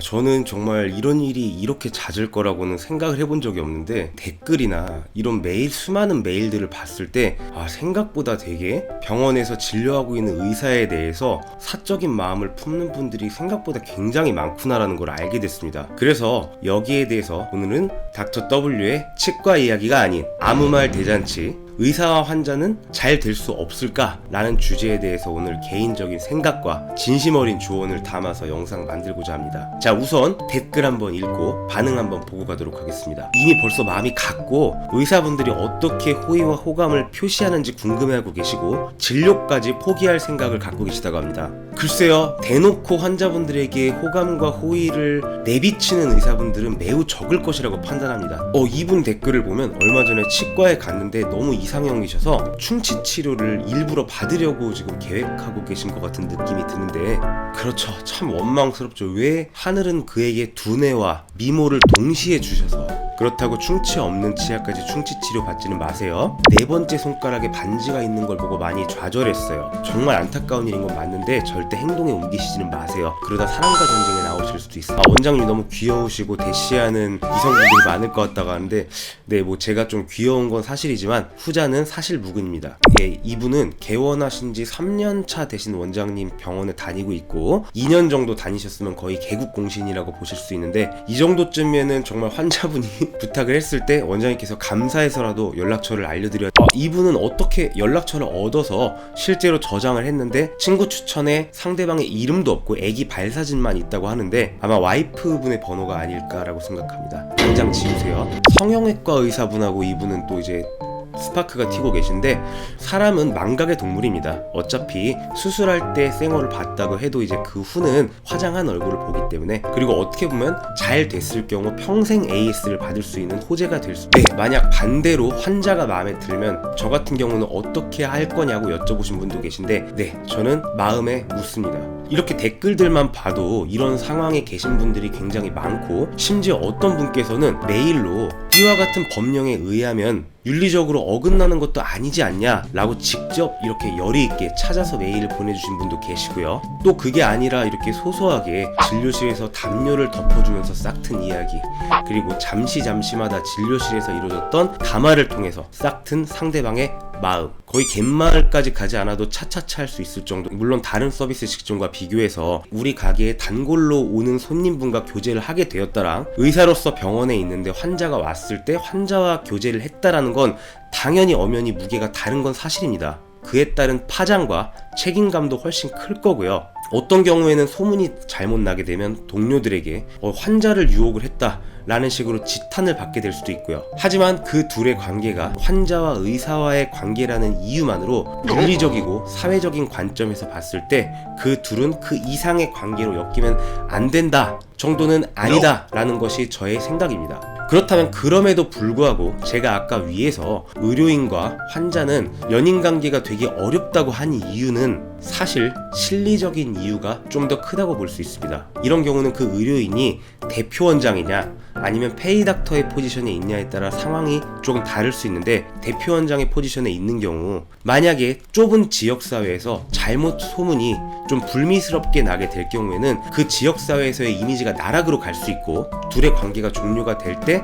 저는 정말 이런 일이 이렇게 잦을 거라고는 생각을 해본 적이 없는데, 댓글이나 이런 수많은 메일들을 봤을 때 생각보다 되게 병원에서 진료하고 있는 의사에 대해서 사적인 마음을 품는 분들이 생각보다 굉장히 많구나라는 걸 알게 됐습니다. 그래서 여기에 대해서 오늘은 닥터 W의 치과 이야기가 아닌 아무 말 대잔치, 의사와 환자는 잘 될 수 없을까? 라는 주제에 대해서 오늘 개인적인 생각과 진심 어린 조언을 담아서 영상 만들고자 합니다. 자, 우선 댓글 한번 읽고 반응 한번 보고 가도록 하겠습니다. 이미 벌써 마음이 갔고 의사분들이 어떻게 호의와 호감을 표시하는지 궁금해하고 계시고 진료까지 포기할 생각을 갖고 계시다고 합니다. 글쎄요, 대놓고 환자분들에게 호감과 호의를 내비치는 의사분들은 매우 적을 것이라고 판단합니다. 이분 댓글을 보면 얼마 전에 치과에 갔는데 너무 이상형이셔서 충치 치료를 일부러 받으려고 지금 계획하고 계신 것 같은 느낌이 드는데, 그렇죠, 참 원망스럽죠. 왜 하늘은 그에게 두뇌와 미모를 동시에 주셔서 그렇다고 충치 없는 치아까지 충치 치료 받지는 마세요. 네 번째 손가락에 반지가 있는 걸 보고 많이 좌절했어요. 정말 안타까운 일인 건 맞는데 절대 행동에 옮기시지는 마세요. 그러다 사랑과 전쟁에 나오실 수도 있어요. 원장님이 너무 귀여우시고 대시하는 이성분들이 많을 것 같다고 하는데, 제가 좀 귀여운 건 사실이지만 후자는 사실 무근입니다. 이분은 개원하신 지 3년 차 되신 원장님 병원에 다니고 있고 2년 정도 다니셨으면 거의 개국공신이라고 보실 수 있는데, 이 정도쯤이면은 정말 환자분이 부탁을 했을 때 원장님께서 감사해서라도 연락처를 알려드려야 이분은 어떻게 연락처를 얻어서 실제로 저장을 했는데 친구 추천에 상대방의 이름도 없고 애기 발사진만 있다고 하는데 아마 와이프분의 번호가 아닐까라고 생각합니다. 당장 지우세요. 성형외과 의사분하고 이분은 또 이제 스파크가 튀고 계신데, 사람은 망각의 동물입니다. 어차피 수술할 때 쌩얼을 봤다고 해도 이제 그 후는 화장한 얼굴을 보기 때문에, 그리고 어떻게 보면 잘 됐을 경우 평생 AS를 받을 수 있는 호재가 될 수. 만약 반대로 환자가 마음에 들면 저 같은 경우는 어떻게 할 거냐고 여쭤보신 분도 계신데, 저는 마음에 묻습니다. 이렇게 댓글들만 봐도 이런 상황에 계신 분들이 굉장히 많고, 심지어 어떤 분께서는 메일로 이와 같은 법령에 의하면 윤리적으로 어긋나는 것도 아니지 않냐 라고 직접 이렇게 열의 있게 찾아서 메일을 보내주신 분도 계시고요. 또 그게 아니라 이렇게 소소하게 진료실에서 담요를 덮어주면서 싹튼 이야기, 그리고 잠시마다 진료실에서 이루어졌던 담화를 통해서 싹튼 상대방의 마음, 거의 갯마을까지 가지 않아도 차차차 할 수 있을 정도. 물론 다른 서비스 직종과 비교해서 우리 가게에 단골로 오는 손님분과 교제를 하게 되었다랑 의사로서 병원에 있는데 환자가 왔을 때 환자와 교제를 했다라는 건 당연히 엄연히 무게가 다른 건 사실입니다. 그에 따른 파장과 책임감도 훨씬 클 거고요. 어떤 경우에는 소문이 잘못 나게 되면 동료들에게 환자를 유혹을 했다 라는 식으로 지탄을 받게 될 수도 있고요. 하지만 그 둘의 관계가 환자와 의사와의 관계라는 이유만으로 윤리적이고 사회적인 관점에서 봤을 때 그 둘은 그 이상의 관계로 엮이면 안 된다 정도는 아니다 라는 것이 저의 생각입니다. 그렇다면 그럼에도 불구하고 제가 아까 위에서 의료인과 환자는 연인관계가 되게 어렵다고 한 이유는 사실 실리적인 이유가 좀 더 크다고 볼 수 있습니다. 이런 경우는 그 의료인이 대표원장이냐 아니면 페이닥터의 포지션에 있냐에 따라 상황이 조금 다를 수 있는데, 대표원장의 포지션에 있는 경우 만약에 좁은 지역사회에서 잘못 소문이 좀 불미스럽게 나게 될 경우에는 그 지역사회에서의 이미지가 나락으로 갈 수 있고, 둘의 관계가 종료가 될 때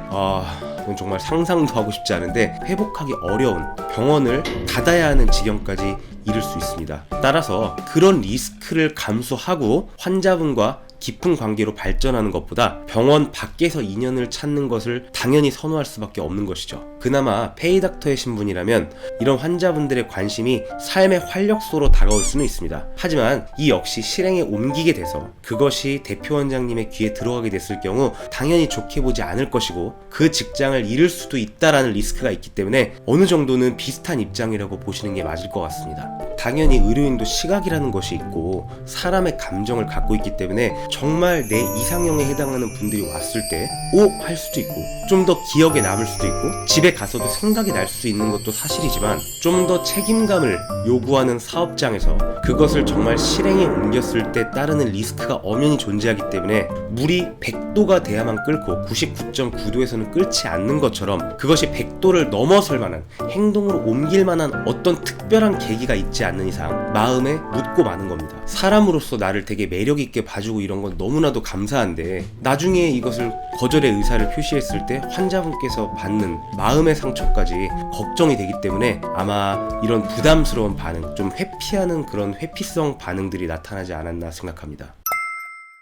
그건 정말 상상도 하고 싶지 않은데 회복하기 어려운, 병원을 닫아야 하는 지경까지 이를 수 있습니다. 따라서 그런 리스크를 감수하고 환자분과 깊은 관계로 발전하는 것보다 병원 밖에서 인연을 찾는 것을 당연히 선호할 수밖에 없는 것이죠. 그나마 페이닥터의 신분이라면 이런 환자분들의 관심이 삶의 활력소로 다가올 수는 있습니다. 하지만 이 역시 실행에 옮기게 돼서 그것이 대표원장님의 귀에 들어가게 됐을 경우 당연히 좋게 보지 않을 것이고, 그 직장을 잃을 수도 있다라는 리스크가 있기 때문에 어느 정도는 비슷한 입장이라고 보시는 게 맞을 것 같습니다. 당연히 의료인도 시각이라는 것이 있고 사람의 감정을 갖고 있기 때문에 정말 내 이상형에 해당하는 분들이 왔을 때 오! 할 수도 있고, 좀 더 기억에 남을 수도 있고, 집에 집에 가서도 생각이 날 수 있는 것도 사실이지만 좀 더 책임감을 요구하는 사업장에서 그것을 정말 실행에 옮겼을 때 따르는 리스크가 엄연히 존재하기 때문에 물이 100도가 돼야만 끓고 99.9도에서는 끓지 않는 것처럼 그것이 100도를 넘어설 만한 행동으로 옮길 만한 어떤 특별한 계기가 있지 않는 이상 마음에 묻고 마는 겁니다. 사람으로서 나를 되게 매력있게 봐주고 이런 건 너무나도 감사한데 나중에 이것을 거절의 의사를 표시했을 때 환자분께서 받는 마음의 상처까지 걱정이 되기 때문에 아마 이런 부담스러운 반응, 좀 회피하는 그런 회피성 반응들이 나타나지 않았나 생각합니다.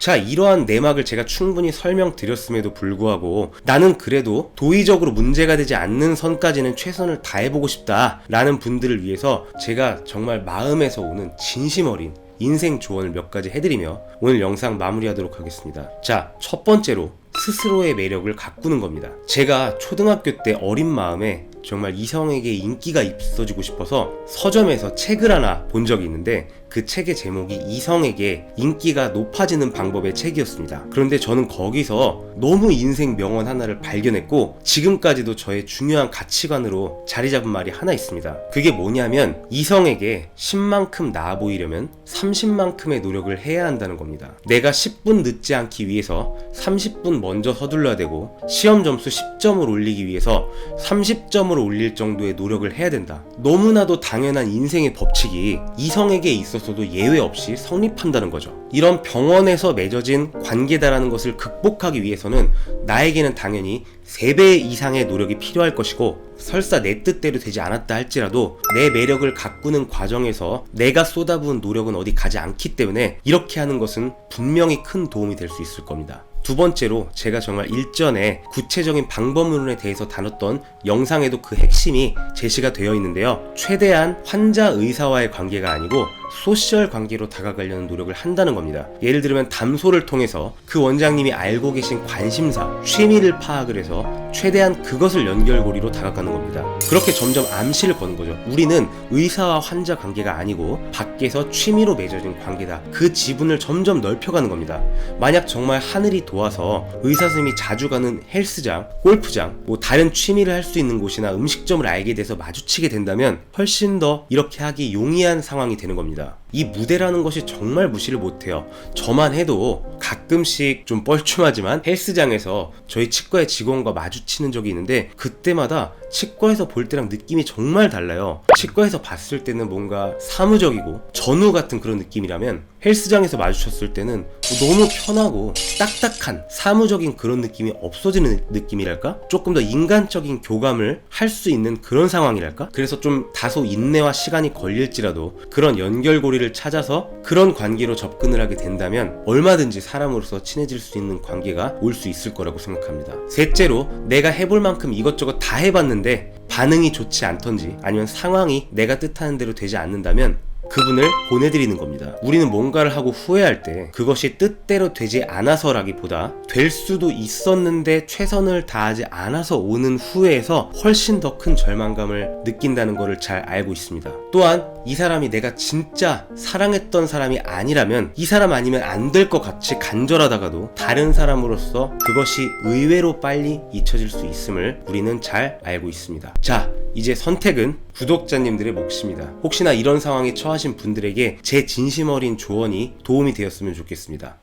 자, 이러한 내막을 제가 충분히 설명드렸음에도 불구하고 나는 그래도 도의적으로 문제가 되지 않는 선까지는 최선을 다해보고 싶다 라는 분들을 위해서 제가 정말 마음에서 오는 진심 어린 인생 조언을 몇 가지 해드리며 오늘 영상 마무리하도록 하겠습니다. 자, 첫 번째로 스스로의 매력을 가꾸는 겁니다. 제가 초등학교 때 어린 마음에 정말 이성에게 인기가 있어지고 싶어서 서점에서 책을 하나 본 적이 있는데 그 책의 제목이 이성에게 인기가 높아지는 방법의 책이었습니다. 그런데 저는 거기서 너무 인생 명언 하나를 발견했고 지금까지도 저의 중요한 가치관으로 자리 잡은 말이 하나 있습니다. 그게 뭐냐면 이성에게 10만큼 나아 보이려면 30만큼의 노력을 해야 한다는 겁니다. 내가 10분 늦지 않기 위해서 30분 먼저 서둘러야 되고 시험 점수 10점을 올리기 위해서 30점을 올릴 정도의 노력을 해야 된다. 너무나도 당연한 인생의 법칙이 이성에게 있어서도 예외 없이 성립한다는 거죠. 이런 병원에서 맺어진 관계다라는 것을 극복하기 위해서는 나에게는 당연히 3배 이상의 노력이 필요할 것이고 설사 내 뜻대로 되지 않았다 할지라도 내 매력을 가꾸는 과정에서 내가 쏟아부은 노력은 어디 가지 않기 때문에 이렇게 하는 것은 분명히 큰 도움이 될 수 있을 겁니다. 두 번째로 제가 정말 일전에 구체적인 방법론에 대해서 다뤘던 영상에도 그 핵심이 제시가 되어 있는데요. 최대한 환자 의사와의 관계가 아니고 소셜 관계로 다가가려는 노력을 한다는 겁니다. 예를 들면 담소를 통해서 그 원장님이 알고 계신 관심사, 취미를 파악을 해서 최대한 그것을 연결고리로 다가가는 겁니다. 그렇게 점점 암시를 거는 거죠. 우리는 의사와 환자 관계가 아니고 밖에서 취미로 맺어진 관계다. 그 지분을 점점 넓혀가는 겁니다. 만약 정말 하늘이 도와서 의사 선생님이 자주 가는 헬스장, 골프장, 다른 취미를 할 수 있는 곳이나 음식점을 알게 돼서 마주치게 된다면 훨씬 더 이렇게 하기 용이한 상황이 되는 겁니다. 이 무대라는 것이 정말 무시를 못해요. 저만 해도 가끔씩 좀 뻘쭘하지만 헬스장에서 저희 치과의 직원과 마주치는 적이 있는데 그때마다 치과에서 볼 때랑 느낌이 정말 달라요. 치과에서 봤을 때는 뭔가 사무적이고 전우 같은 그런 느낌이라면 헬스장에서 마주쳤을 때는 너무 편하고 딱딱한 사무적인 그런 느낌이 없어지는 느낌이랄까? 조금 더 인간적인 교감을 할 수 있는 그런 상황이랄까? 그래서 좀 다소 인내와 시간이 걸릴지라도 그런 연결고리를 찾아서 그런 관계로 접근을 하게 된다면 얼마든지 사람으로서 친해질 수 있는 관계가 올 수 있을 거라고 생각합니다. 셋째로 내가 해볼 만큼 이것저것 다 해봤는데 반응이 좋지 않던지 아니면 상황이 내가 뜻하는 대로 되지 않는다면 그분을 보내드리는 겁니다. 우리는 뭔가를 하고 후회할 때 그것이 뜻대로 되지 않아서라기보다 될 수도 있었는데 최선을 다하지 않아서 오는 후회에서 훨씬 더 큰 절망감을 느낀다는 것을 잘 알고 있습니다. 또한 이 사람이 내가 진짜 사랑했던 사람이 아니라면 이 사람 아니면 안 될 것 같이 간절하다가도 다른 사람으로서 그것이 의외로 빨리 잊혀질 수 있음을 우리는 잘 알고 있습니다. 자, 이제 선택은 구독자님들의 몫입니다. 혹시나 이런 상황에 처하신 분들에게 제 진심 어린 조언이 도움이 되었으면 좋겠습니다.